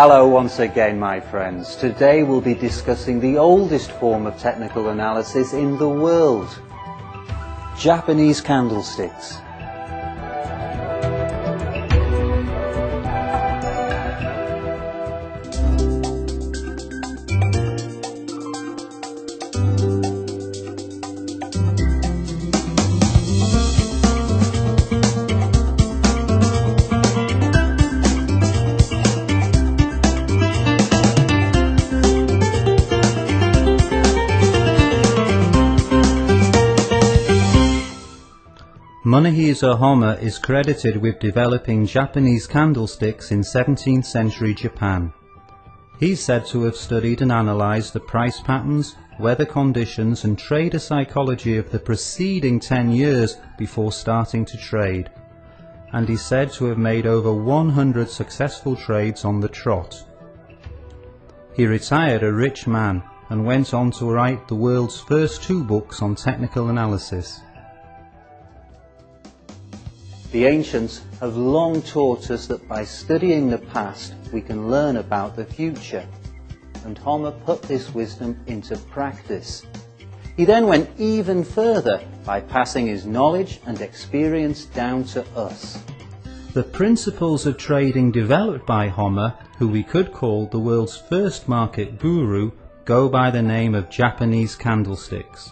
Hello once again, my friends. Today we'll be discussing the oldest form of technical analysis in the world, Japanese candlesticks. Munehisa Homma is credited with developing Japanese candlesticks in 17th century Japan. He's said to have studied and analysed the price patterns, weather conditions and trader psychology of the preceding 10 years before starting to trade, and he's said to have made over 100 successful trades on the trot. He retired a rich man and went on to write the world's first 2 books on technical analysis. The ancients have long taught us that by studying the past we can learn about the future, and Homma put this wisdom into practice. He then went even further by passing his knowledge and experience down to us. The principles of trading developed by Homma, who we could call the world's first market guru, go by the name of Japanese candlesticks.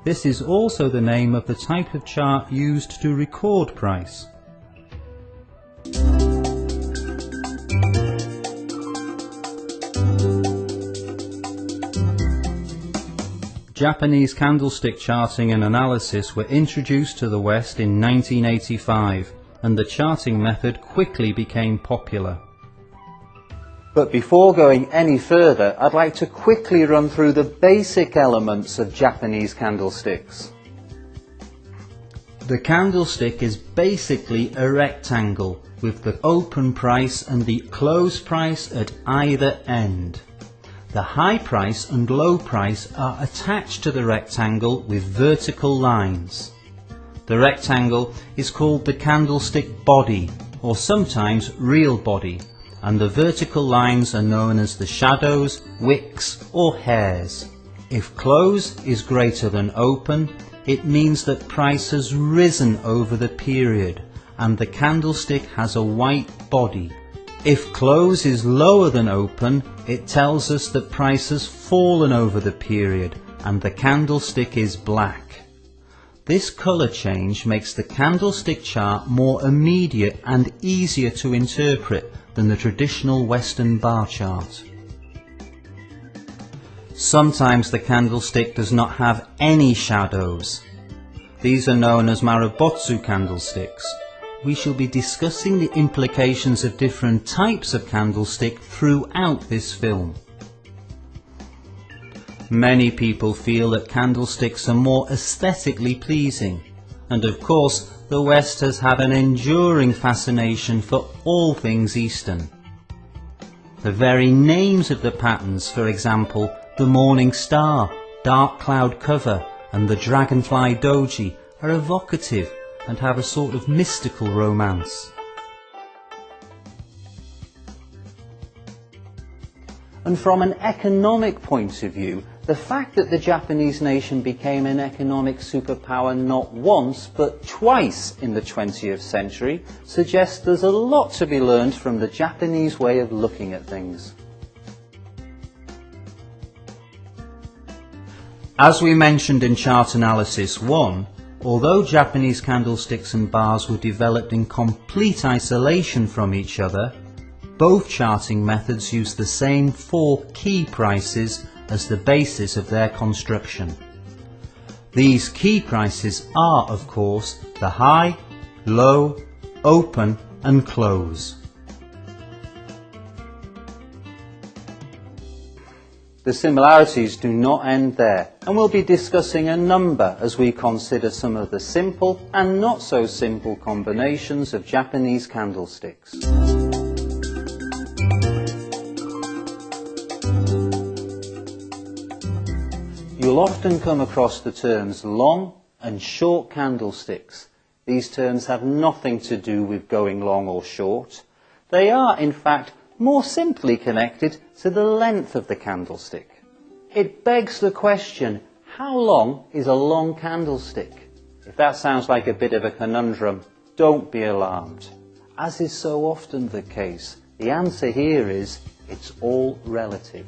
This is also the name of the type of chart used to record price. Japanese candlestick charting and analysis were introduced to the West in 1985, and the charting method quickly became popular. But before going any further, I'd like to quickly run through the basic elements of Japanese candlesticks. The candlestick is basically a rectangle with the open price and the close price at either end. The high price and low price are attached to the rectangle with vertical lines. The rectangle is called the candlestick body, or sometimes real body, and the vertical lines are known as the shadows, wicks or hairs. If close is greater than open, it means that price has risen over the period and the candlestick has a white body. If close is lower than open, it tells us that price has fallen over the period and the candlestick is black. This colour change makes the candlestick chart more immediate and easier to interpret than the traditional Western bar chart. Sometimes the candlestick does not have any shadows. These are known as marabotsu candlesticks. We shall be discussing the implications of different types of candlestick throughout this film. Many people feel that candlesticks are more aesthetically pleasing, and of course the West has had an enduring fascination for all things Eastern. The very names of the patterns, for example, the morning star, dark cloud cover and the dragonfly doji, are evocative and have a sort of mystical romance. And from an economic point of view, the fact that the Japanese nation became an economic superpower not once but twice in the 20th century suggests there's a lot to be learned from the Japanese way of looking at things. As we mentioned in Chart Analysis 1, although Japanese candlesticks and bars were developed in complete isolation from each other, both charting methods use the same 4 key prices as the basis of their construction. These key prices are, of course, the high, low, open and close. The similarities do not end there, and we'll be discussing a number as we consider some of the simple and not so simple combinations of Japanese candlesticks. You'll often come across the terms long and short candlesticks. These terms have nothing to do with going long or short. They are, in fact, more simply connected to the length of the candlestick. It begs the question, how long is a long candlestick? If that sounds like a bit of a conundrum, don't be alarmed. As is so often the case, the answer here is, it's all relative.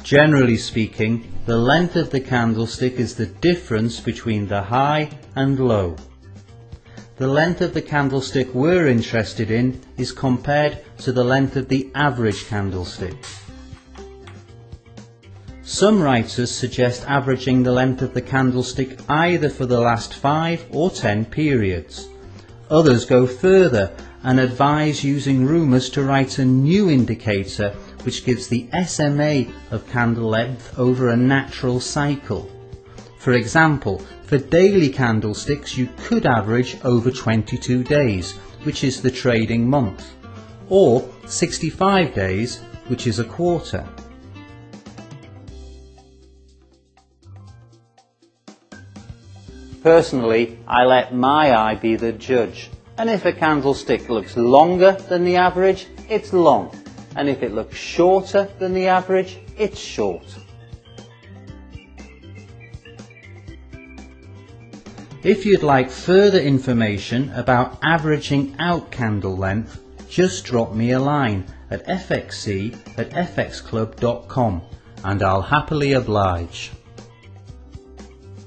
Generally speaking, the length of the candlestick is the difference between the high and low. The length of the candlestick we're interested in is compared to the length of the average candlestick. Some writers suggest averaging the length of the candlestick either for the last 5 or 10 periods. Others go further and advise using rumours to write a new indicator which gives the SMA of candle length over a natural cycle. For example, for daily candlesticks you could average over 22 days, which is the trading month, or 65 days, which is a quarter. Personally, I let my eye be the judge, and if a candlestick looks longer than the average, it's long, and if it looks shorter than the average, it's short. If you'd like further information about averaging out candle length, just drop me a line at fxc@fxclub.com and I'll happily oblige.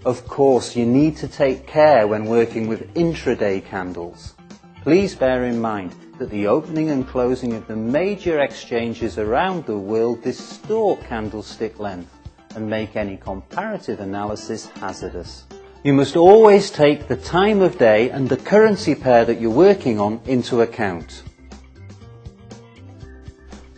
Of course, you need to take care when working with intraday candles. Please bear in mind that the opening and closing of the major exchanges around the world distort candlestick length and make any comparative analysis hazardous. You must always take the time of day and the currency pair that you're working on into account.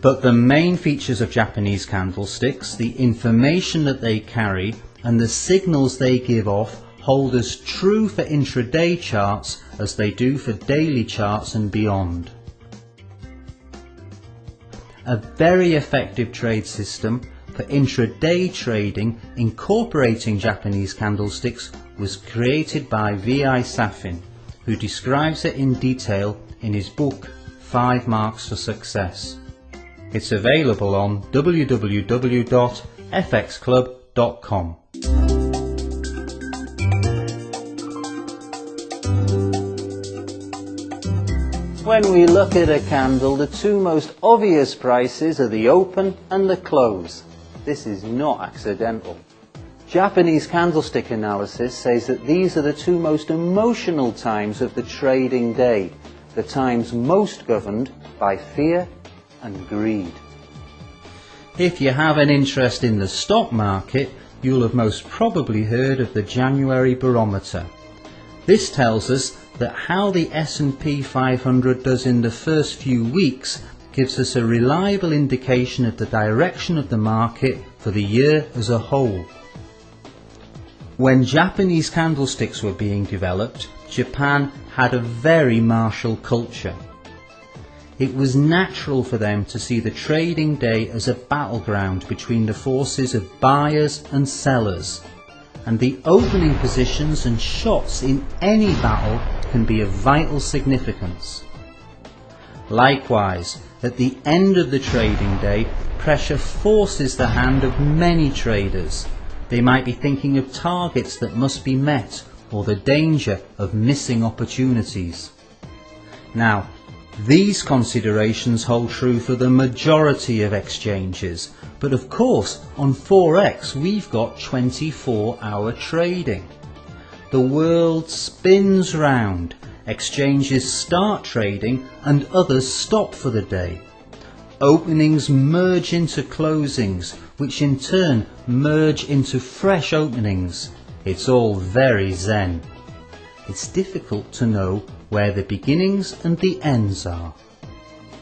But the main features of Japanese candlesticks, the information that they carry and the signals they give off hold as true for intraday charts as they do for daily charts and beyond. A very effective trade system for intraday trading incorporating Japanese candlesticks was created by V.I. Safin, who describes it in detail in his book 5 Marks for Success. It's available on www.fxclub.com. When we look at a candle, the two most obvious prices are the open and the close. This is not accidental. Japanese candlestick analysis says that these are the two most emotional times of the trading day, the times most governed by fear and greed. If you have an interest in the stock market, you'll have most probably heard of the January barometer. This tells us that how the S&P 500 does in the first few weeks gives us a reliable indication of the direction of the market for the year as a whole. When Japanese candlesticks were being developed, Japan had a very martial culture. It was natural for them to see the trading day as a battleground between the forces of buyers and sellers, and the opening positions and shots in any battle can be of vital significance. Likewise, at the end of the trading day, pressure forces the hand of many traders. They might be thinking of targets that must be met or the danger of missing opportunities. Now, these considerations hold true for the majority of exchanges, but of course on Forex we've got 24-hour trading. The world spins round, exchanges start trading and others stop for the day. Openings merge into closings, which in turn merge into fresh openings. It's all very zen. It's difficult to know where the beginnings and the ends are.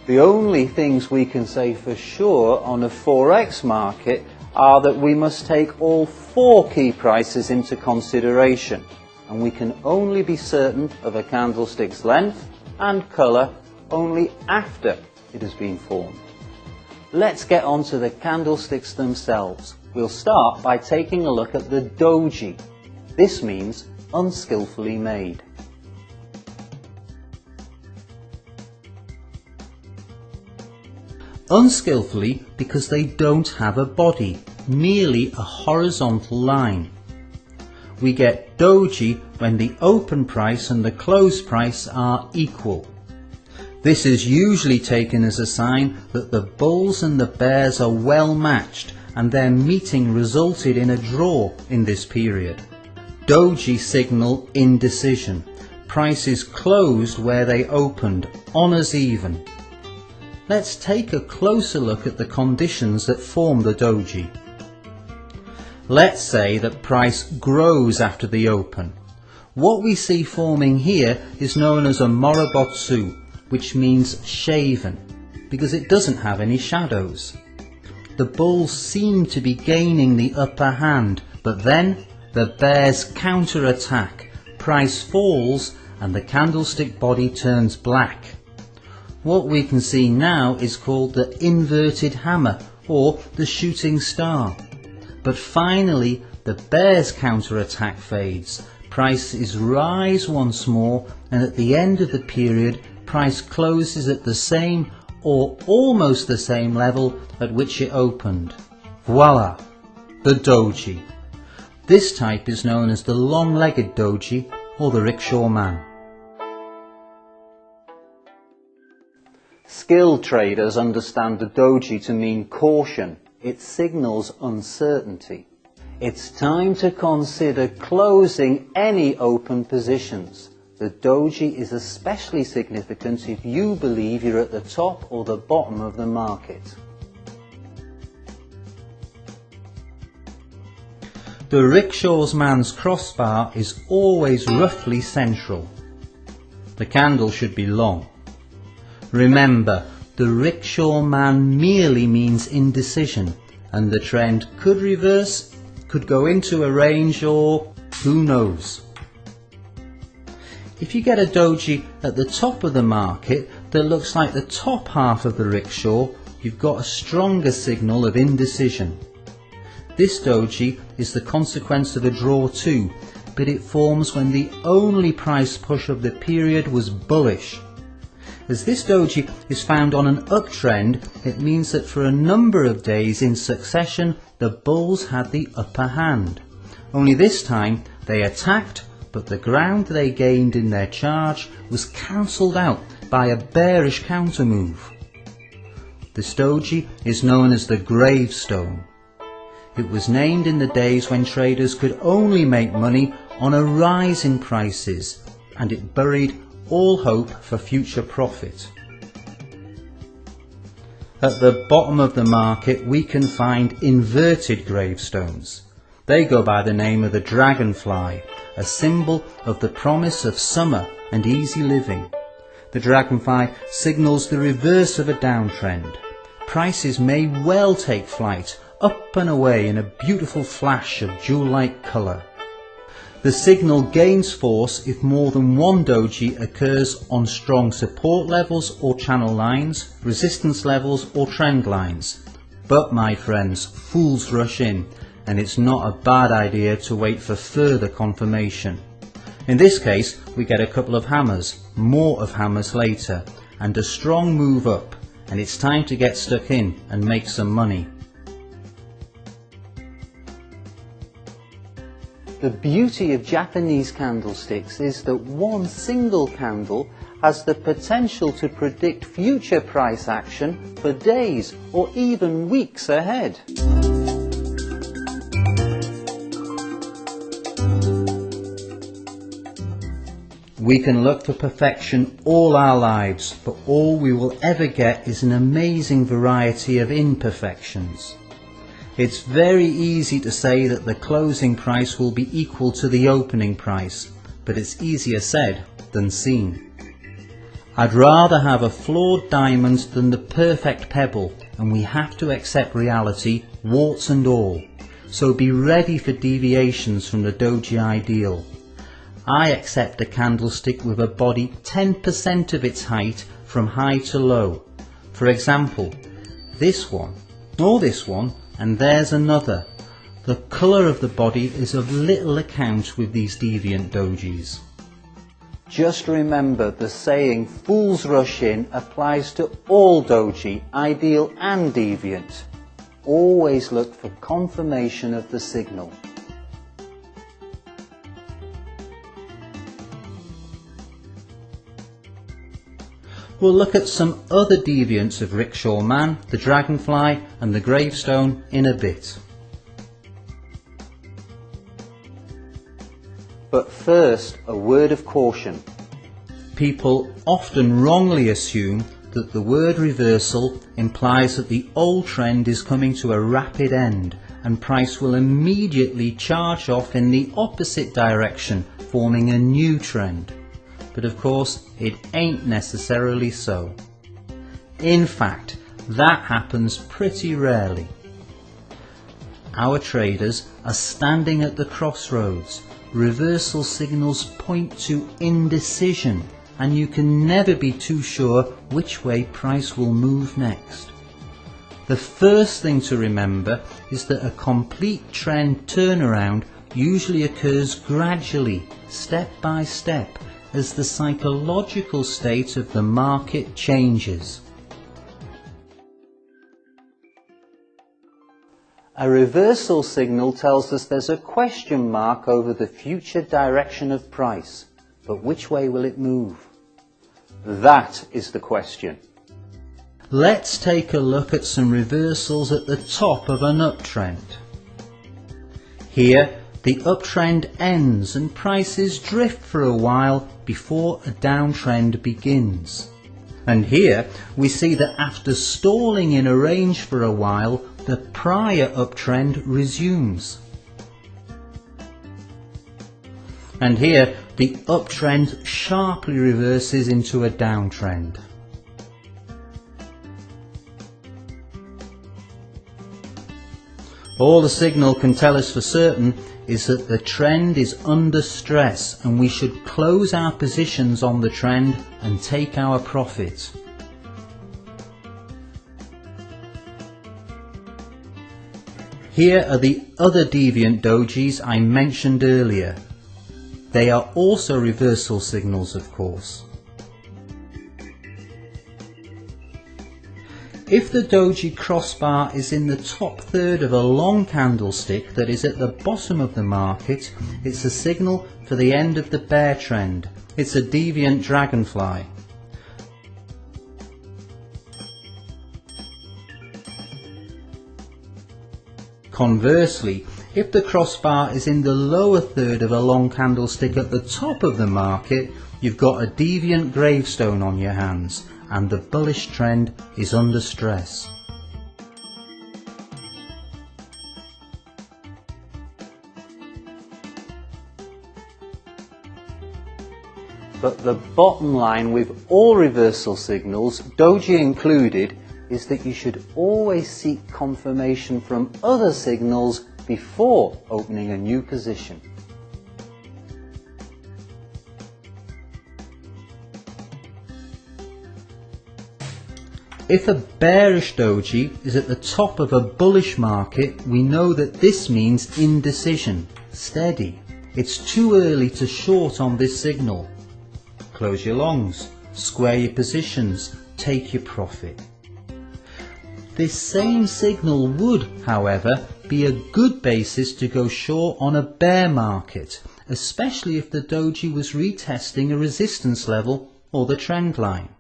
The only things we can say for sure on a Forex market are that we must take all 4 key prices into consideration, and we can only be certain of a candlestick's length and colour only after it has been formed. Let's get on to the candlesticks themselves. We'll start by taking a look at the doji. This means unskillfully made. unskillfully because they don't have a body, merely a horizontal line. We get doji when the open price and the close price are equal. This is usually taken as a sign that the bulls and the bears are well matched and their meeting resulted in a draw in this period. Doji signal indecision. Prices closed where they opened, on as even. Let's take a closer look at the conditions that form the doji. Let's say that price grows after the open. What we see forming here is known as a morobotsu, which means shaven, because it doesn't have any shadows. The bulls seem to be gaining the upper hand, but then the bears counter-attack, price falls and the candlestick body turns black. What we can see now is called the inverted hammer or the shooting star. But finally the bears counter-attack fades, prices rise once more, and at the end of the period price closes at the same or almost the same level at which it opened. Voila! The doji. This type is known as the long-legged doji or the rickshaw man. Skilled traders understand the doji to mean caution. It signals uncertainty. It's time to consider closing any open positions. The doji is especially significant if you believe you're at the top or the bottom of the market. The rickshaw man's crossbar is always roughly central. The candle should be long. Remember, the rickshaw man merely means indecision, and the trend could reverse, could go into a range, or who knows. If you get a doji at the top of the market that looks like the top half of the rickshaw, you've got a stronger signal of indecision. This doji is the consequence of a draw too, but it forms when the only price push of the period was bullish. As this doji is found on an uptrend, it means that for a number of days in succession the bulls had the upper hand. Only this time they attacked, but the ground they gained in their charge was cancelled out by a bearish counter move. This doji is known as the gravestone. It was named in the days when traders could only make money on a rise in prices, and it buried all hope for future profit. At the bottom of the market we can find inverted gravestones. They go by the name of the dragonfly, a symbol of the promise of summer and easy living. The dragonfly signals the reverse of a downtrend. Prices may well take flight, up and away in a beautiful flash of jewel-like colour. The signal gains force if more than one doji occurs on strong support levels or channel lines, resistance levels or trend lines. But my friends, fools rush in, and it's not a bad idea to wait for further confirmation. In this case we get a couple of hammers, more of hammers later, and a strong move up, and it's time to get stuck in and make some money. The beauty of Japanese candlesticks is that one single candle has the potential to predict future price action for days or even weeks ahead. We can look for perfection all our lives, but all we will ever get is an amazing variety of imperfections. It's very easy to say that the closing price will be equal to the opening price, but it's easier said than seen. I'd rather have a flawed diamond than the perfect pebble, and we have to accept reality, warts and all. So be ready for deviations from the doji ideal. I accept a candlestick with a body 10% of its height from high to low. For example, this one, or this one, and there's another. The colour of the body is of little account with these deviant dojis. Just remember the saying "fools rush in" applies to all doji, ideal and deviant. Always look for confirmation of the signal. We'll look at some other deviants of Rickshaw Man, the Dragonfly and the Gravestone in a bit. But first, a word of caution. People often wrongly assume that the word reversal implies that the old trend is coming to a rapid end and price will immediately charge off in the opposite direction, forming a new trend. But of course, it ain't necessarily so. In fact, that happens pretty rarely. Our traders are standing at the crossroads. Reversal signals point to indecision, and you can never be too sure which way price will move next. The first thing to remember is that a complete trend turnaround usually occurs gradually, step by step, as the psychological state of the market changes. A reversal signal tells us there's a question mark over the future direction of price, but which way will it move? That is the question. Let's take a look at some reversals at the top of an uptrend. Here, the uptrend ends and prices drift for a while before a downtrend begins. And here we see that after stalling in a range for a while, the prior uptrend resumes. And here the uptrend sharply reverses into a downtrend. All the signal can tell us for certain is that the trend is under stress and we should close our positions on the trend and take our profit. Here are the other deviant dojis I mentioned earlier. They are also reversal signals, of course. If the doji crossbar is in the top third of a long candlestick that is at the bottom of the market, it's a signal for the end of the bear trend. It's a deviant dragonfly. Conversely, if the crossbar is in the lower third of a long candlestick at the top of the market, you've got a deviant gravestone on your hands, and the bullish trend is under stress. But the bottom line with all reversal signals, doji included, is that you should always seek confirmation from other signals before opening a new position. If a bearish doji is at the top of a bullish market, we know that this means indecision, steady. It's too early to short on this signal. Close your longs, square your positions, take your profit. This same signal would, however, be a good basis to go short on a bear market, especially if the doji was retesting a resistance level or the trend line.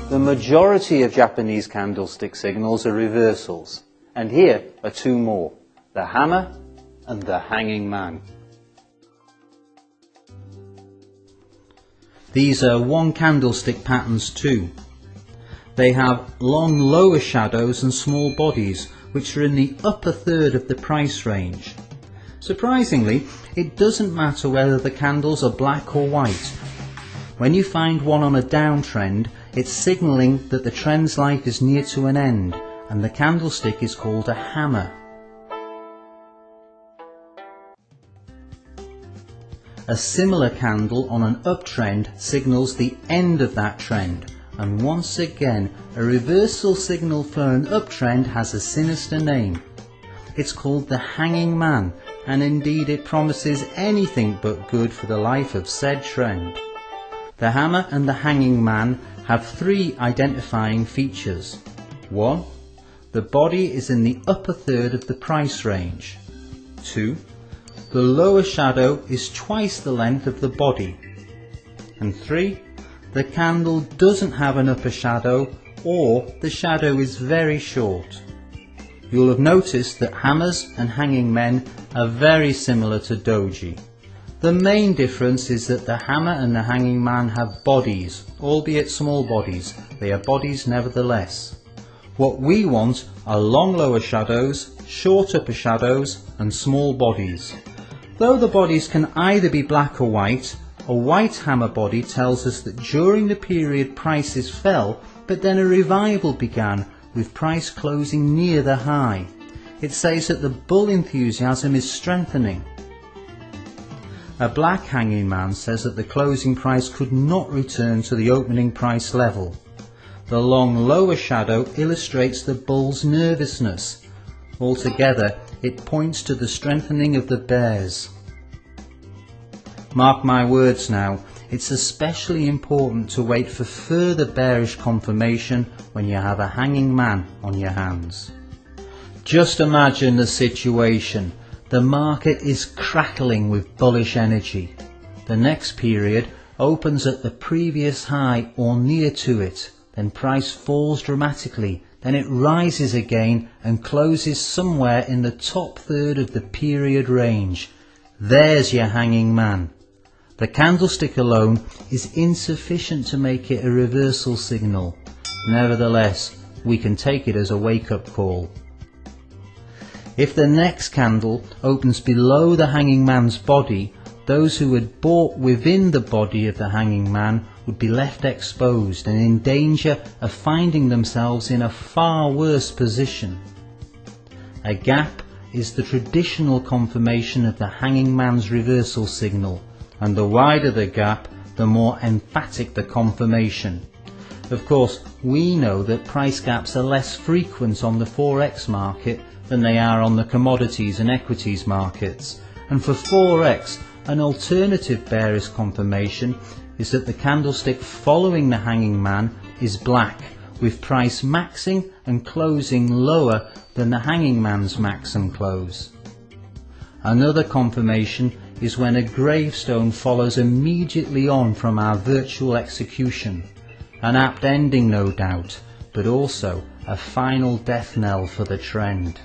The majority of Japanese candlestick signals are reversals, and here are two more, the hammer and the hanging man. These are one candlestick patterns too. They have long lower shadows and small bodies, which are in the upper third of the price range. Surprisingly, it doesn't matter whether the candles are black or white. When you find one on a downtrend, it's signalling that the trend's life is near to an end, and the candlestick is called a hammer. A similar candle on an uptrend signals the end of that trend, and once again a reversal signal for an uptrend has a sinister name. It's called the hanging man, and indeed it promises anything but good for the life of said trend. The hammer and the hanging man have three identifying features. 1. The body is in the upper third of the price range. 2. The lower shadow is twice the length of the body. And 3. The candle doesn't have an upper shadow, or the shadow is very short. You'll have noticed that hammers and hanging men are very similar to doji. The main difference is that the hammer and the hanging man have bodies, albeit small bodies. They are bodies nevertheless. What we want are long lower shadows, short upper shadows and small bodies. Though the bodies can either be black or white, a white hammer body tells us that during the period prices fell, but then a revival began with price closing near the high. It says that the bull enthusiasm is strengthening. A black hanging man says that the closing price could not return to the opening price level. The long lower shadow illustrates the bull's nervousness. Altogether, it points to the strengthening of the bears. Mark my words now, it's especially important to wait for further bearish confirmation when you have a hanging man on your hands. Just imagine the situation. The market is crackling with bullish energy. The next period opens at the previous high or near to it. Then price falls dramatically, then it rises again and closes somewhere in the top third of the period range. There's your hanging man. The candlestick alone is insufficient to make it a reversal signal. Nevertheless, we can take it as a wake-up call. If the next candle opens below the hanging man's body, those who had bought within the body of the hanging man would be left exposed and in danger of finding themselves in a far worse position. A gap is the traditional confirmation of the hanging man's reversal signal, and the wider the gap, the more emphatic the confirmation. Of course, we know that price gaps are less frequent on the Forex market than they are on the commodities and equities markets, and for Forex, an alternative bearish confirmation is that the candlestick following the hanging man is black, with price maxing and closing lower than the hanging man's max and close. Another confirmation is when a gravestone follows immediately on from our virtual execution, an apt ending no doubt, but also a final death knell for the trend.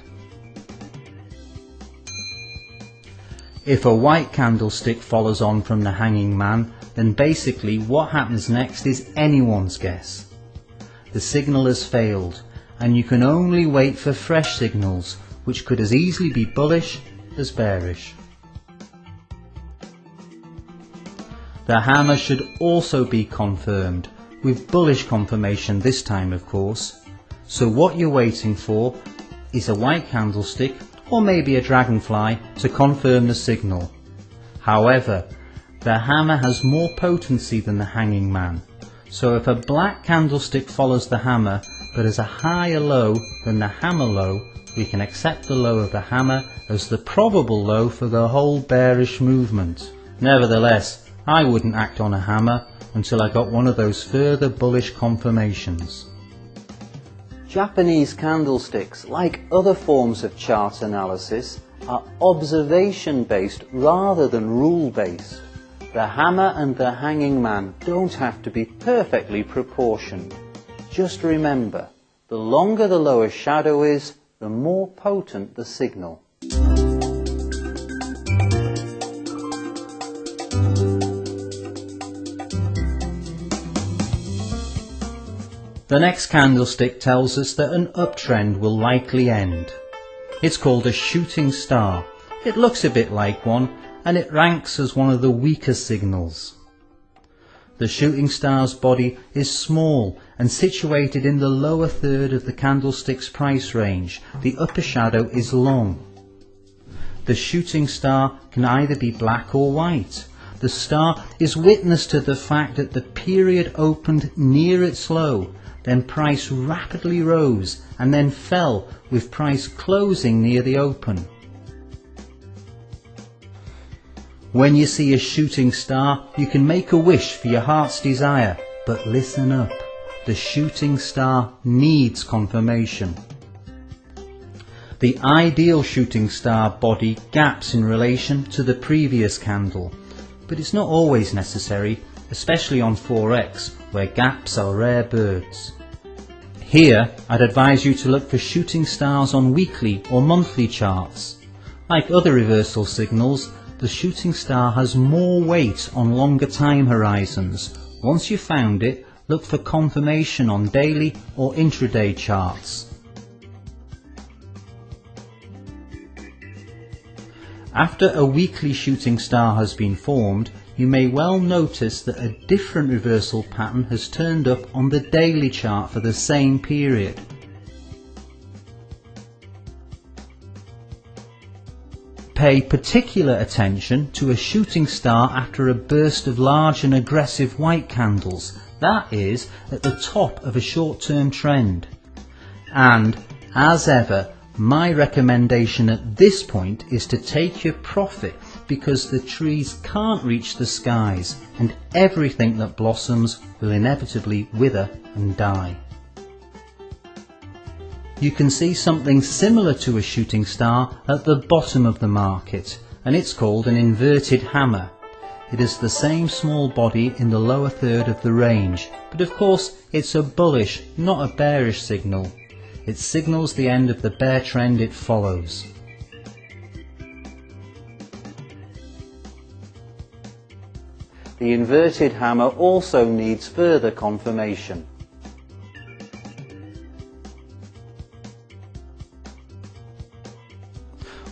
If a white candlestick follows on from the hanging man, then basically what happens next is anyone's guess. The signal has failed, and you can only wait for fresh signals, which could as easily be bullish as bearish. The hammer should also be confirmed, with bullish confirmation this time of course. So what you're waiting for is a white candlestick, or maybe a dragonfly, to confirm the signal. However, the hammer has more potency than the hanging man, so if a black candlestick follows the hammer but has a higher low than the hammer low, we can accept the low of the hammer as the probable low for the whole bearish movement. Nevertheless, I wouldn't act on a hammer until I got one of those further bullish confirmations. Japanese candlesticks, like other forms of chart analysis, are observation-based rather than rule-based. The hammer and the hanging man don't have to be perfectly proportioned. Just remember, the longer the lower shadow is, the more potent the signal. The next candlestick tells us that an uptrend will likely end. It's called a shooting star. It looks a bit like one, and it ranks as one of the weaker signals. The shooting star's body is small and situated in the lower third of the candlestick's price range. The upper shadow is long. The shooting star can either be black or white. the star is witness to the fact that the period opened near its low, then price rapidly rose and then fell with price closing near the open. When you see a shooting star, you can make a wish for your heart's desire, but listen up, the shooting star needs confirmation. The ideal shooting star body gaps in relation to the previous candle, but it's not always necessary, especially on 4x, where gaps are rare birds. Here, I'd advise you to look for shooting stars on weekly or monthly charts. Like other reversal signals, the shooting star has more weight on longer time horizons. Once you've found it, look for confirmation on daily or intraday charts. After a weekly shooting star has been formed, you may well notice that a different reversal pattern has turned up on the daily chart for the same period. Pay particular attention to a shooting star after a burst of large and aggressive white candles, that is, at the top of a short-term trend. And, as ever, my recommendation at this point is to take your profit, because the trees can't reach the skies and everything that blossoms will inevitably wither and die. You can see something similar to a shooting star at the bottom of the market, and it's called an inverted hammer. It is the same small body in the lower third of the range, but of course it's a bullish, not a bearish signal. It signals the end of the bear trend it follows. The inverted hammer also needs further confirmation.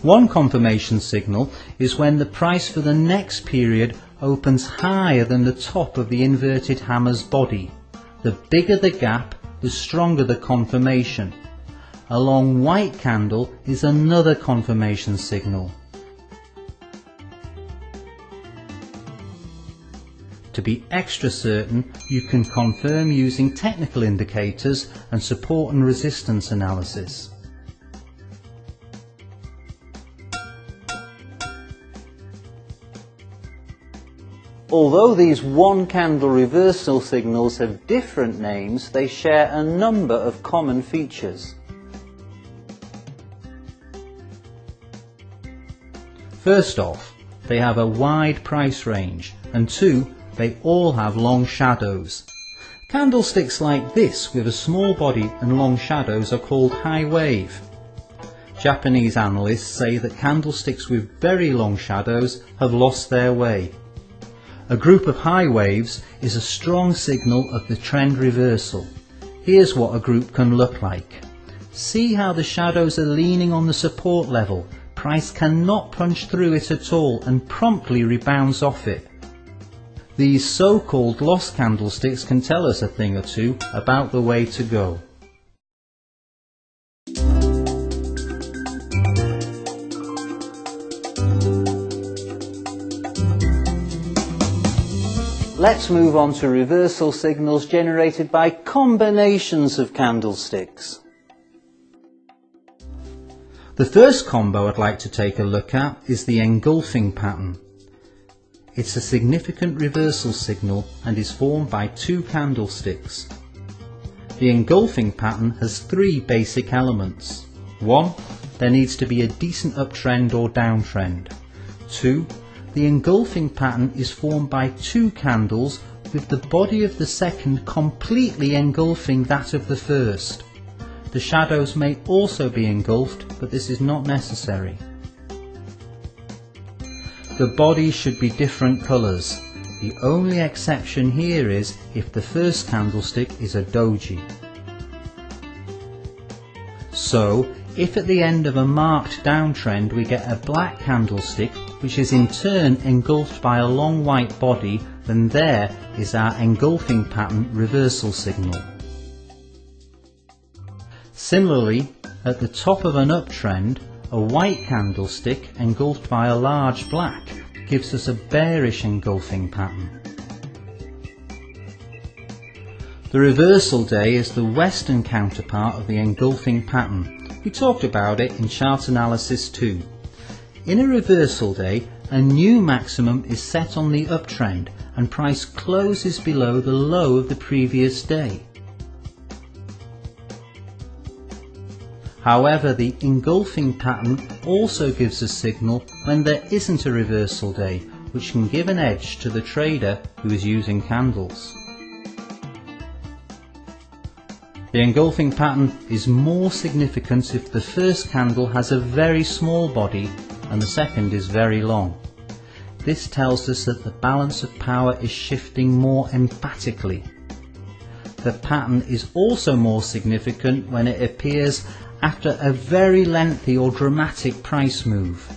One confirmation signal is when the price for the next period opens higher than the top of the inverted hammer's body. The bigger the gap, the stronger the confirmation. A long white candle is another confirmation signal. To be extra certain, you can confirm using technical indicators and support and resistance analysis. Although these one-candle reversal signals have different names, they share a number of common features. First off, they have a wide price range, and two, they all have long shadows. Candlesticks like this with a small body and long shadows are called high wave. Japanese analysts say that candlesticks with very long shadows have lost their way. A group of high waves is a strong signal of the trend reversal. Here's what a group can look like. See how the shadows are leaning on the support level. Price cannot punch through it at all and promptly rebounds off it. These so-called lost candlesticks can tell us a thing or two about the way to go. Let's move on to reversal signals generated by combinations of candlesticks. The first combo I'd like to take a look at is the engulfing pattern. It's a significant reversal signal and is formed by two candlesticks. The engulfing pattern has three basic elements. 1. There needs to be a decent uptrend or downtrend. 2. The engulfing pattern is formed by two candles with the body of the second completely engulfing that of the first. The shadows may also be engulfed, but this is not necessary. The body should be different colours. The only exception here is if the first candlestick is a doji. So, if at the end of a marked downtrend we get a black candlestick, which is in turn engulfed by a long white body, then there is our engulfing pattern reversal signal. Similarly, at the top of an uptrend, a white candlestick engulfed by a large black gives us a bearish engulfing pattern. The reversal day is the western counterpart of the engulfing pattern. We talked about it in chart analysis 2. In a reversal day, a new maximum is set on the uptrend and price closes below the low of the previous day. However, the engulfing pattern also gives a signal when there isn't a reversal day, which can give an edge to the trader who is using candles. The engulfing pattern is more significant if the first candle has a very small body and the second is very long. This tells us that the balance of power is shifting more emphatically. The pattern is also more significant when it appears after a very lengthy or dramatic price move.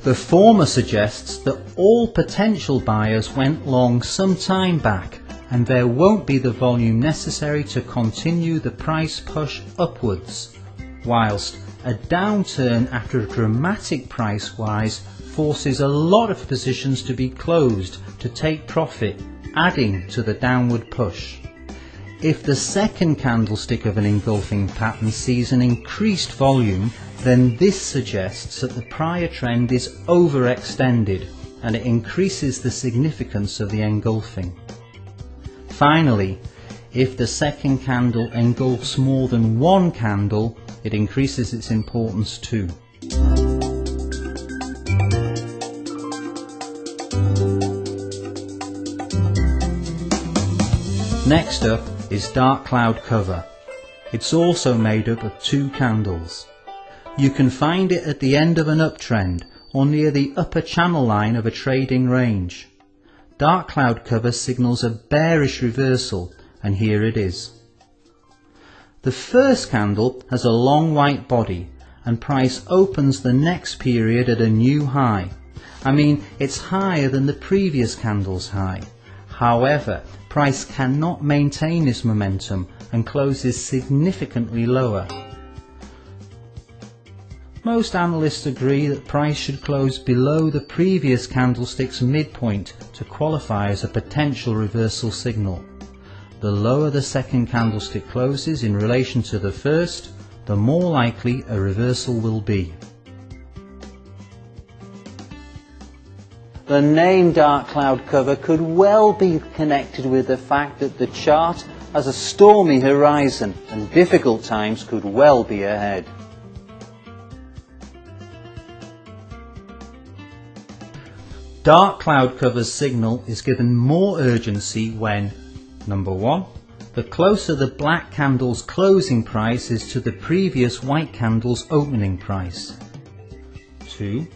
The former suggests that all potential buyers went long some time back and there won't be the volume necessary to continue the price push upwards, whilst a downturn after a dramatic price rise forces a lot of positions to be closed to take profit, adding to the downward push. If the second candlestick of an engulfing pattern sees an increased volume, then this suggests that the prior trend is overextended and it increases the significance of the engulfing. Finally, if the second candle engulfs more than one candle, it increases its importance too. Next up is dark cloud cover. It's also made up of two candles. You can find it at the end of an uptrend or near the upper channel line of a trading range. Dark cloud cover signals a bearish reversal, and here it is. The first candle has a long white body and price opens the next period at a new high. I mean, it's higher than the previous candle's high. However, price cannot maintain this momentum and closes significantly lower. Most analysts agree that price should close below the previous candlestick's midpoint to qualify as a potential reversal signal. The lower the second candlestick closes in relation to the first, the more likely a reversal will be. The name dark cloud cover could well be connected with the fact that the chart has a stormy horizon and difficult times could well be ahead. Dark cloud cover's signal is given more urgency when, number 1, the closer the black candle's closing price is to the previous white candle's opening price. 2,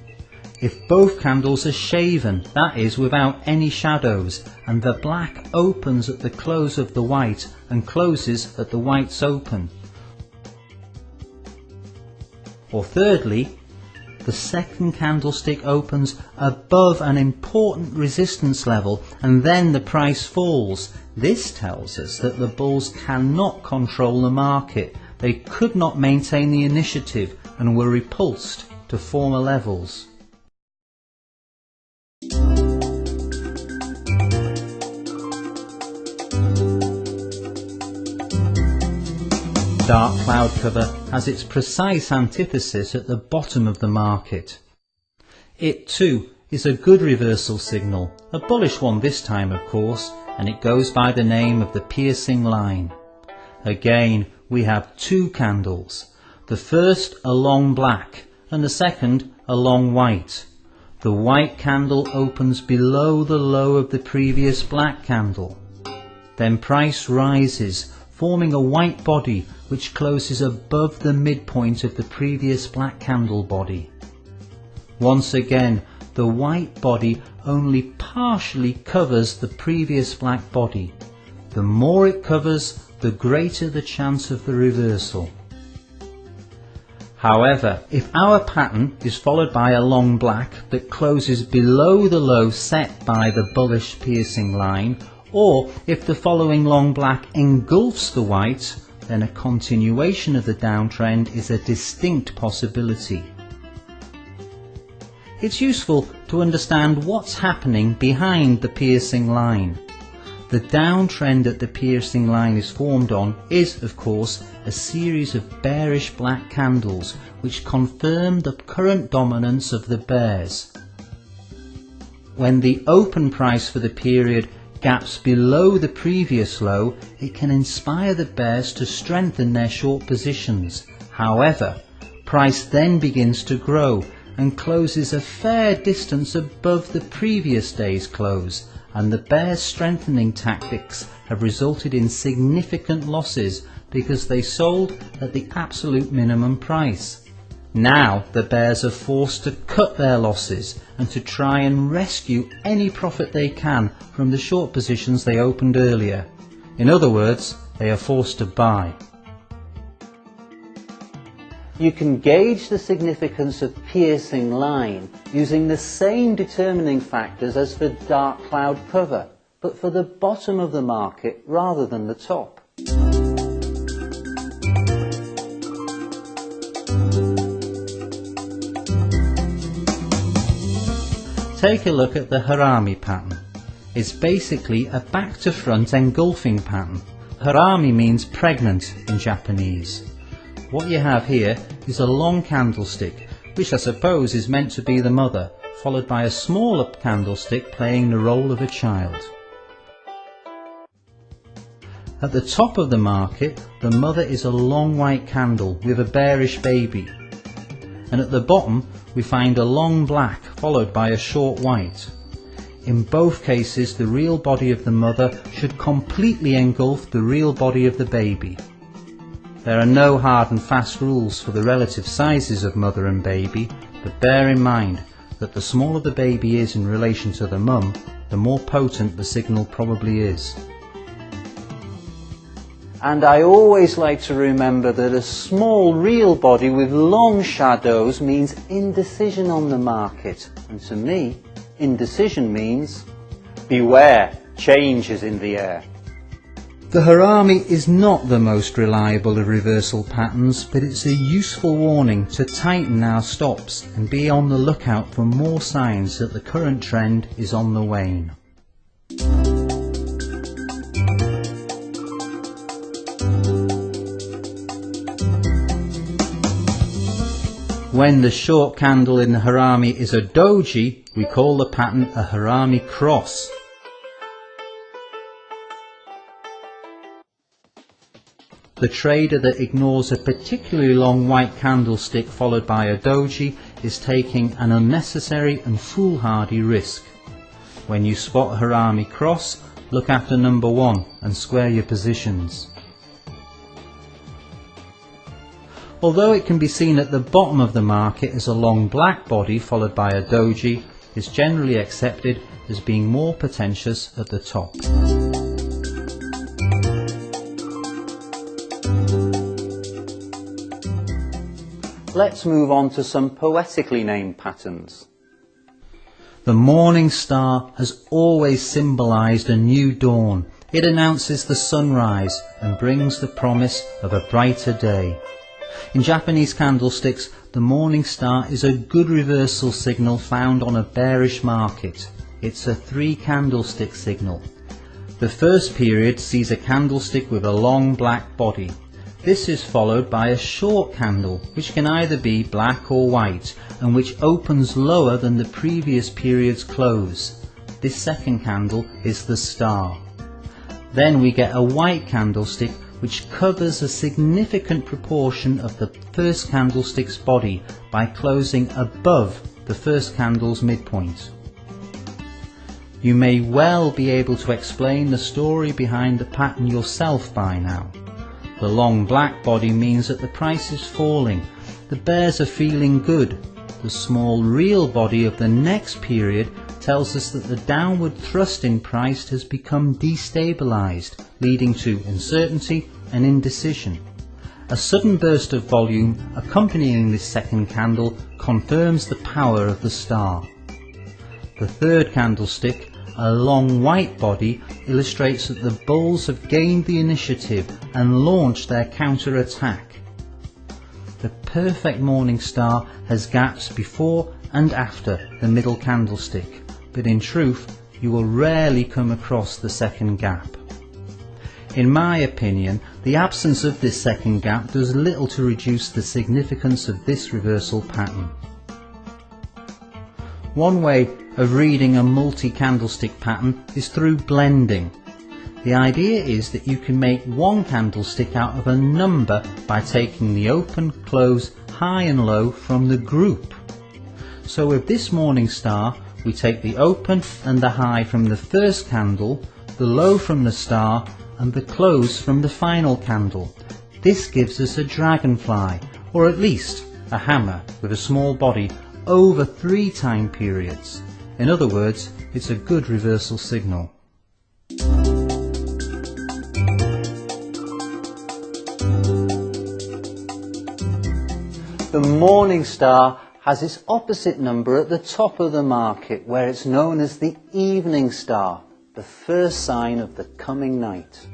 if both candles are shaven, that is without any shadows, and the black opens at the close of the white and closes at the white's open. Or thirdly, the second candlestick opens above an important resistance level and then the price falls. This tells us that the bulls cannot control the market. They could not maintain the initiative and were repulsed to former levels. Dark cloud cover has its precise antithesis at the bottom of the market. It too is a good reversal signal, a bullish one this time of course, and it goes by the name of the piercing line. Again we have two candles, the first a long black and the second a long white. The white candle opens below the low of the previous black candle. Then price rises, forming a white body which closes above the midpoint of the previous black candle body. Once again, the white body only partially covers the previous black body. The more it covers, the greater the chance of the reversal. However, if our pattern is followed by a long black that closes below the low set by the bullish piercing line, or if the following long black engulfs the white, then a continuation of the downtrend is a distinct possibility. it's useful to understand what's happening behind the piercing line. The downtrend that the piercing line is formed on is, of course, a series of bearish black candles which confirm the current dominance of the bears. When the open price for the period gaps below the previous low, it can inspire the bears to strengthen their short positions. However, price then begins to grow and closes a fair distance above the previous day's close, and the bears' strengthening tactics have resulted in significant losses because they sold at the absolute minimum price. Now the bears are forced to cut their losses and to try and rescue any profit they can from the short positions they opened earlier. In other words, they are forced to buy. You can gauge the significance of piercing line using the same determining factors as for dark cloud cover, but for the bottom of the market rather than the top. Take a look at the harami pattern. It's basically a back to front engulfing pattern. Harami means pregnant in Japanese. What you have here is a long candlestick, which I suppose is meant to be the mother, followed by a smaller candlestick playing the role of a child. At the top of the market, the mother is a long white candle with a bearish baby, and at the bottom we find a long black followed by a short white. In both cases, the real body of the mother should completely engulf the real body of the baby. There are no hard and fast rules for the relative sizes of mother and baby, but bear in mind that the smaller the baby is in relation to the mum, the more potent the signal probably is. And I always like to remember that a small real body with long shadows means indecision on the market. And to me, indecision means beware, change is in the air. The harami is not the most reliable of reversal patterns, but it's a useful warning to tighten our stops and be on the lookout for more signs that the current trend is on the wane. When the short candle in the harami is a doji, we call the pattern a harami cross. The trader that ignores a particularly long white candlestick followed by a doji is taking an unnecessary and foolhardy risk. When you spot a harami cross, look after number 1 and square your positions. Although it can be seen at the bottom of the market as a long black body followed by a doji, it's generally accepted as being more pretentious at the top. Let's move on to some poetically named patterns. The morning star has always symbolized a new dawn. It announces the sunrise and brings the promise of a brighter day. In Japanese candlesticks, the morning star is a good reversal signal found on a bearish market. It's a 3 candlestick signal. The first period sees a candlestick with a long black body. This is followed by a short candle, which can either be black or white, and which opens lower than the previous period's close. This second candle is the star. Then we get a white candlestick which covers a significant proportion of the first candlestick's body by closing above the first candle's midpoint. You may well be able to explain the story behind the pattern yourself by now. The long black body means that the price is falling. The bears are feeling good. The small real body of the next period tells us that the downward thrust in price has become destabilized, leading to uncertainty and indecision. A sudden burst of volume accompanying this second candle confirms the power of the star. The third candlestick, a long white body, illustrates that the bulls have gained the initiative and launched their counter-attack. The perfect morning star has gaps before and after the middle candlestick, but in truth you will rarely come across the second gap. In my opinion, the absence of this second gap does little to reduce the significance of this reversal pattern. One way of reading a multi-candlestick pattern is through blending. The idea is that you can make one candlestick out of a number by taking the open, close, high and low from the group. So with this morning star, we take the open and the high from the first candle, the low from the star, and the close from the final candle. This gives us a dragonfly, or at least a hammer with a small body, over 3 time periods. In other words, it's a good reversal signal. The morning star has its opposite number at the top of the market, where it's known as the evening star, the first sign of the coming night.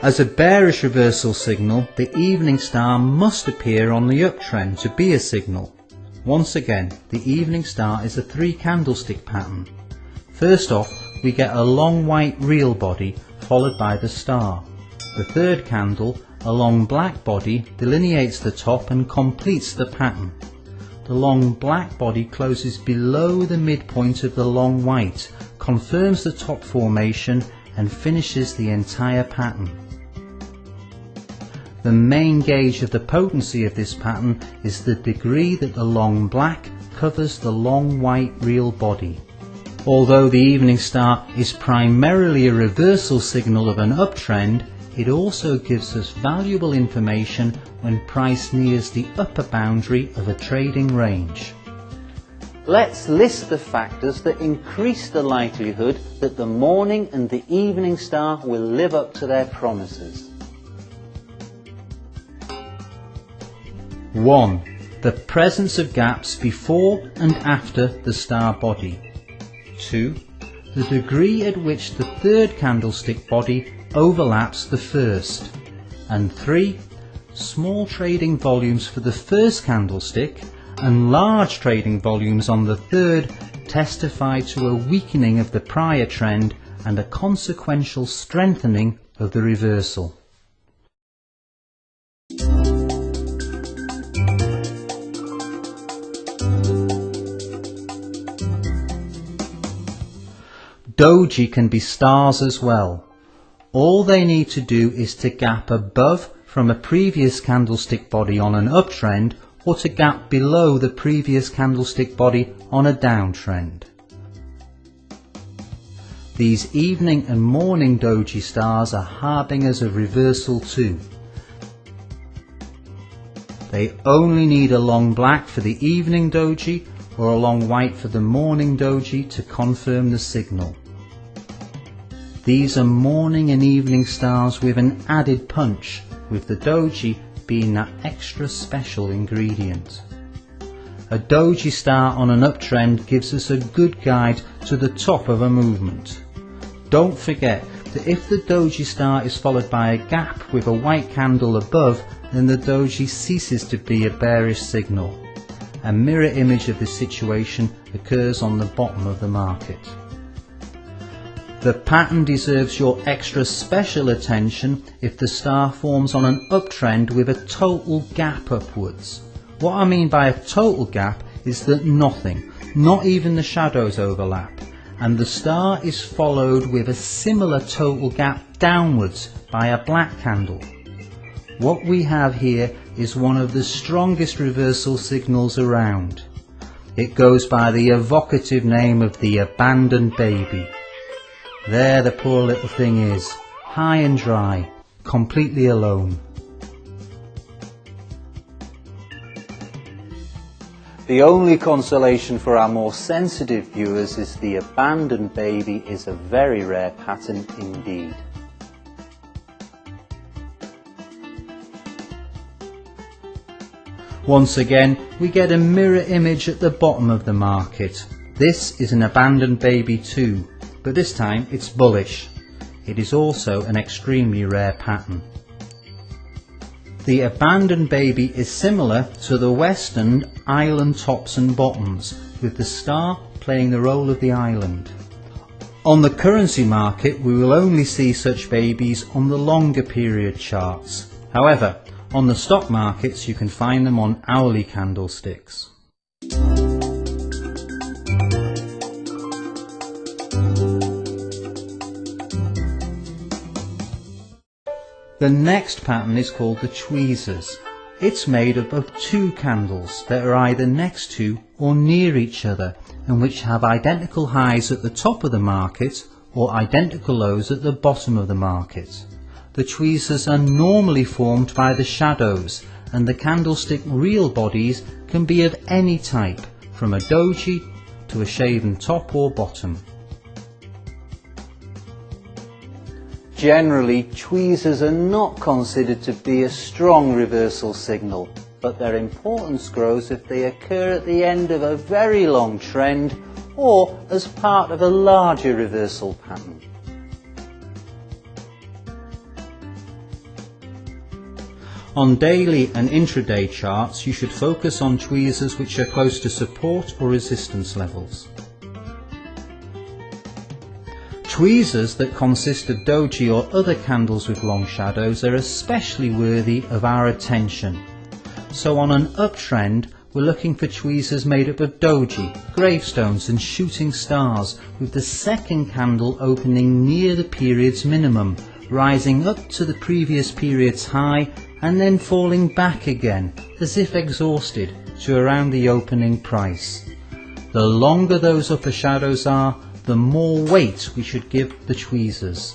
As a bearish reversal signal, the evening star must appear on the uptrend to be a signal. Once again, the evening star is a 3 candlestick pattern. First off, we get a long white real body followed by the star. The third candle, a long black body, delineates the top and completes the pattern. The long black body closes below the midpoint of the long white, confirms the top formation and finishes the entire pattern. The main gauge of the potency of this pattern is the degree that the long black covers the long white real body. Although the evening star is primarily a reversal signal of an uptrend, it also gives us valuable information when price nears the upper boundary of a trading range. Let's list the factors that increase the likelihood that the morning and the evening star will live up to their promises. 1. The presence of gaps before and after the star body. 2. The degree at which the third candlestick body overlaps the first. And 3. Small trading volumes for the first candlestick and large trading volumes on the third testify to a weakening of the prior trend and a consequential strengthening of the reversal. Doji can be stars as well. All they need to do is to gap above from a previous candlestick body on an uptrend or to gap below the previous candlestick body on a downtrend. These evening and morning doji stars are harbingers of reversal too. They only need a long black for the evening doji or a long white for the morning doji to confirm the signal. These are morning and evening stars with an added punch, with the doji being that extra special ingredient. A doji star on an uptrend gives us a good guide to the top of a movement. Don't forget that if the doji star is followed by a gap with a white candle above, then the doji ceases to be a bearish signal. A mirror image of this situation occurs on the bottom of the market. The pattern deserves your extra special attention if the star forms on an uptrend with a total gap upwards. What I mean by a total gap is that nothing, not even the shadows, overlap, and the star is followed with a similar total gap downwards by a black candle. What we have here is one of the strongest reversal signals around. It goes by the evocative name of the abandoned baby. There the poor little thing is, high and dry, completely alone. The only consolation for our more sensitive viewers is the abandoned baby is a very rare pattern indeed. Once again, we get a mirror image at the bottom of the market. This is an abandoned baby too, but this time it's bullish. It is also an extremely rare pattern. The abandoned baby is similar to the western island tops and bottoms, with the star playing the role of the island. On the currency market, we will only see such babies on the longer period charts. However, on the stock markets you can find them on hourly candlesticks. The next pattern is called the tweezers. It's made up of two candles that are either next to or near each other and which have identical highs at the top of the market or identical lows at the bottom of the market. The tweezers are normally formed by the shadows, and the candlestick real bodies can be of any type, from a doji to a shaven top or bottom. Generally, tweezers are not considered to be a strong reversal signal, but their importance grows if they occur at the end of a very long trend or as part of a larger reversal pattern. On daily and intraday charts, you should focus on tweezers which are close to support or resistance levels. Tweezers that consist of doji or other candles with long shadows are especially worthy of our attention. So on an uptrend, we're looking for tweezers made up of doji, gravestones and shooting stars, with the second candle opening near the period's minimum, rising up to the previous period's high and then falling back again, as if exhausted, to around the opening price. The longer those upper shadows are, the more weight we should give the tweezers.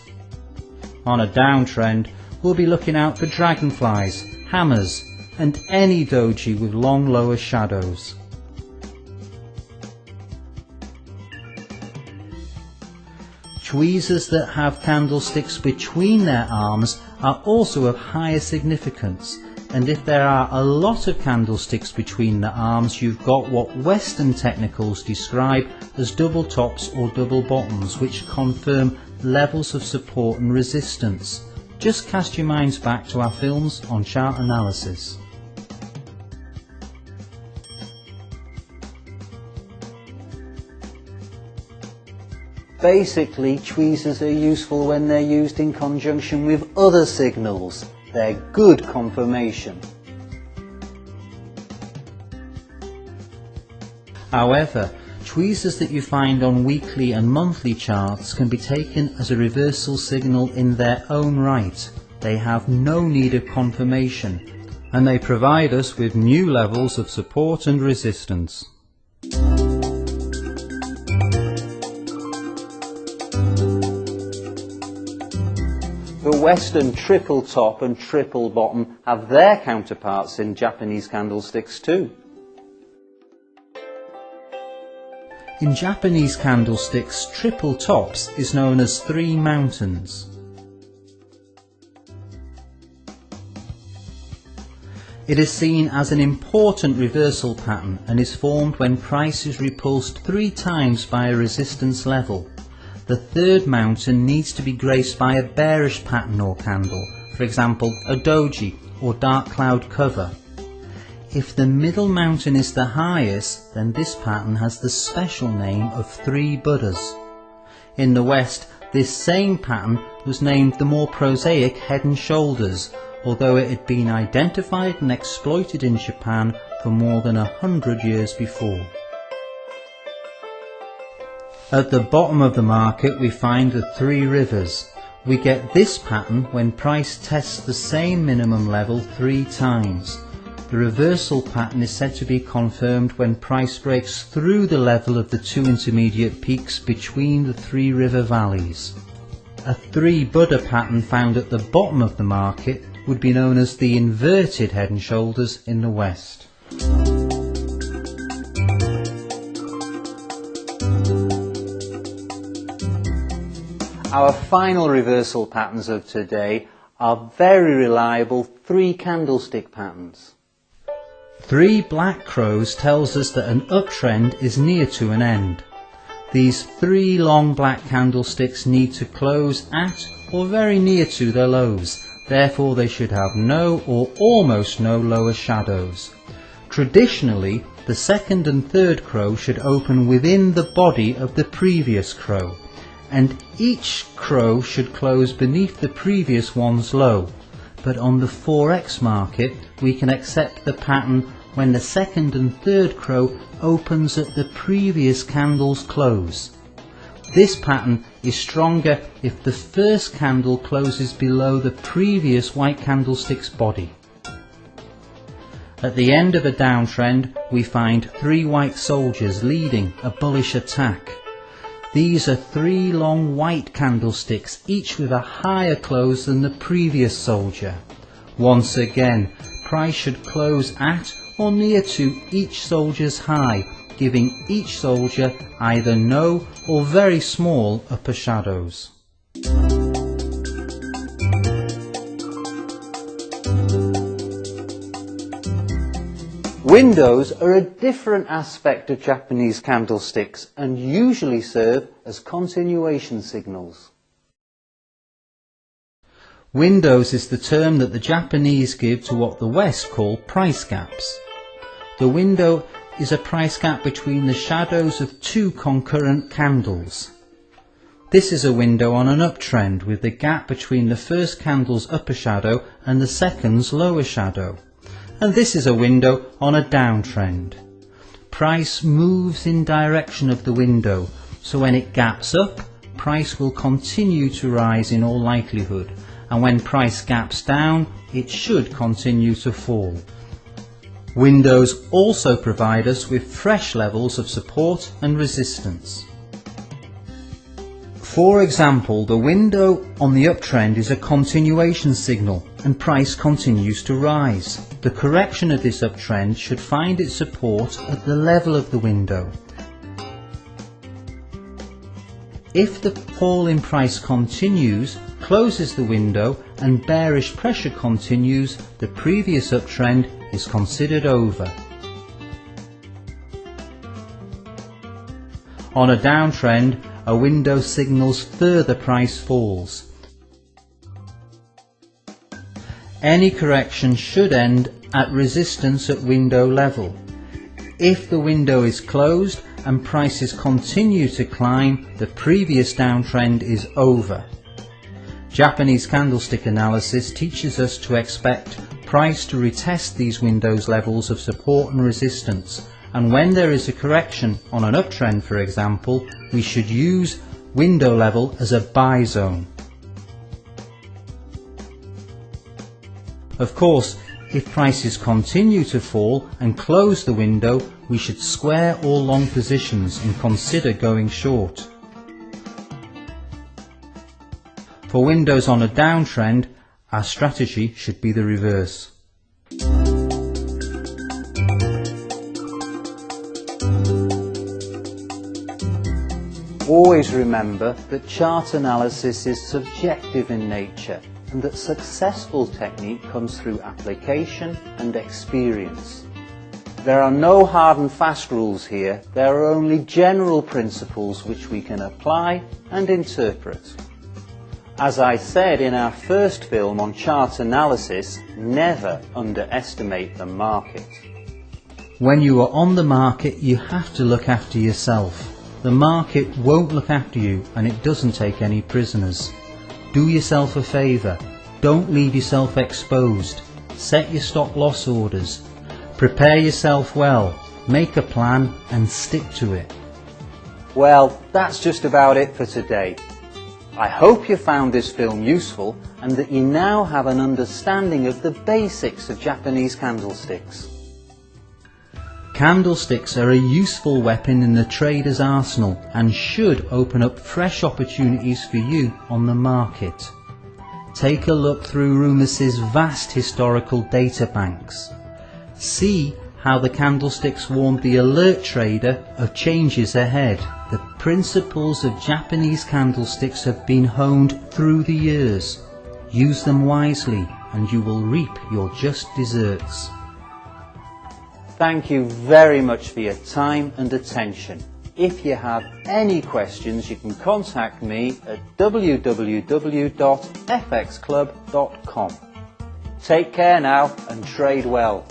On a downtrend, we'll be looking out for dragonflies, hammers, and any doji with long lower shadows. Tweezers that have candlesticks between their arms are also of higher significance, and if there are a lot of candlesticks between the arms, you've got what Western technicals describe as double tops or double bottoms, which confirm levels of support and resistance. Just cast your minds back to our films on chart analysis. Basically, tweezers are useful when they're used in conjunction with other signals. They're good confirmation. However, tweezers that you find on weekly and monthly charts can be taken as a reversal signal in their own right. They have no need of confirmation, and they provide us with new levels of support and resistance. The Western triple top and triple bottom have their counterparts in Japanese candlesticks too. In Japanese candlesticks, triple tops is known as three mountains. It is seen as an important reversal pattern and is formed when price is repulsed 3 times by a resistance level. The third mountain needs to be graced by a bearish pattern or candle, for example a doji or dark cloud cover. If the middle mountain is the highest, then this pattern has the special name of 3 Buddhas. In the West, this same pattern was named the more prosaic head and shoulders, although it had been identified and exploited in Japan for more than 100 years before. At the bottom of the market we find the 3 rivers. We get this pattern when price tests the same minimum level 3 times. The reversal pattern is said to be confirmed when price breaks through the level of the 2 intermediate peaks between the 3 river valleys. A 3 Buddha pattern found at the bottom of the market would be known as the inverted head and shoulders in the West. Our final reversal patterns of today are very reliable 3 candlestick patterns. 3 black crows tells us that an uptrend is near to an end. These 3 long black candlesticks need to close at or very near to their lows. Therefore they should have no or almost no lower shadows. Traditionally, the second and third crow should open within the body of the previous crow, and each crow should close beneath the previous one's low. But on the Forex market, we can accept the pattern when the second and third crow opens at the previous candle's close. This pattern is stronger if the first candle closes below the previous white candlestick's body. At the end of a downtrend, we find 3 white soldiers leading a bullish attack. These are 3 long white candlesticks, each with a higher close than the previous soldier. Once again, price should close at or near to each soldier's high, giving each soldier either no or very small upper shadows. Windows are a different aspect of Japanese candlesticks and usually serve as continuation signals. Windows is the term that the Japanese give to what the West call price gaps. The window is a price gap between the shadows of 2 concurrent candles. This is a window on an uptrend with the gap between the first candle's upper shadow and the second's lower shadow. And this is a window on a downtrend. Price moves in direction of the window, so when it gaps up, price will continue to rise in all likelihood, and when price gaps down, it should continue to fall. Windows also provide us with fresh levels of support and resistance. For example, the window on the uptrend is a continuation signal and price continues to rise. The correction of this uptrend should find its support at the level of the window. If the fall in price continues, closes the window and bearish pressure continues, the previous uptrend is considered over. On a downtrend, a window signals further price falls. Any correction should end at resistance at window level. If the window is closed and prices continue to climb, the previous downtrend is over. Japanese candlestick analysis teaches us to expect price to retest these windows levels of support and resistance, and when there is a correction on an uptrend, for example, we should use window level as a buy zone. Of course, if prices continue to fall and close the window, we should square all long positions and consider going short. For windows on a downtrend, our strategy should be the reverse. Always remember that chart analysis is subjective in nature and that successful technique comes through application and experience. There are no hard and fast rules here, there are only general principles which we can apply and interpret. As I said in our first film on chart analysis, never underestimate the market. When you are on the market, you have to look after yourself. The market won't look after you, and it doesn't take any prisoners. Do yourself a favour. Don't leave yourself exposed. Set your stop loss orders. Prepare yourself well. Make a plan and stick to it. Well, that's just about it for today. I hope you found this film useful and that you now have an understanding of the basics of Japanese candlesticks. Candlesticks are a useful weapon in the trader's arsenal and should open up fresh opportunities for you on the market. Take a look through Rumus's vast historical data banks. See how the candlesticks warned the alert trader of changes ahead. The principles of Japanese candlesticks have been honed through the years. Use them wisely and you will reap your just deserts. Thank you very much for your time and attention. If you have any questions, you can contact me at www.fxclub.com. Take care now and trade well.